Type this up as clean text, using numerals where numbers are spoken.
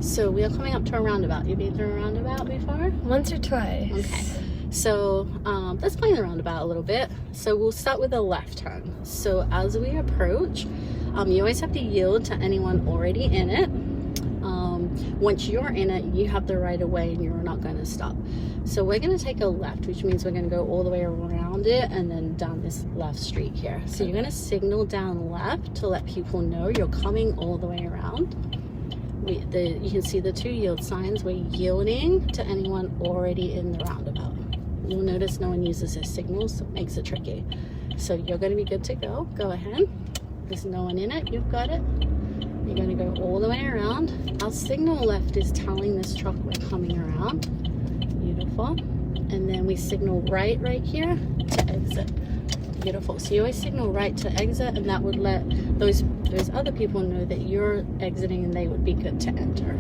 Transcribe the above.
So we are coming up to a roundabout. You've been through a roundabout before? Once or twice. Okay. So let's play the roundabout a little bit. So we'll start with a left turn. So as we approach, you always have to yield to anyone already in it. Once you're in it, you have the right of way and you're not going to stop. So we're going to take a left, which means we're going to go all the way around it and then down this left street here. So you're going to signal down left to let people know you're coming all the way around. You can see the two yield signs. We're yielding to anyone already in the roundabout. You'll notice no one uses their signals, so it makes it tricky. So you're going to be good to go. Go ahead. There's no one in it. You've got it. You're going to go all the way around. Our signal left is telling this truck we're coming around. Beautiful. And then we signal right here to exit. Beautiful. So you always signal right to exit, and that would let those other people know that you're exiting and they would be good to enter.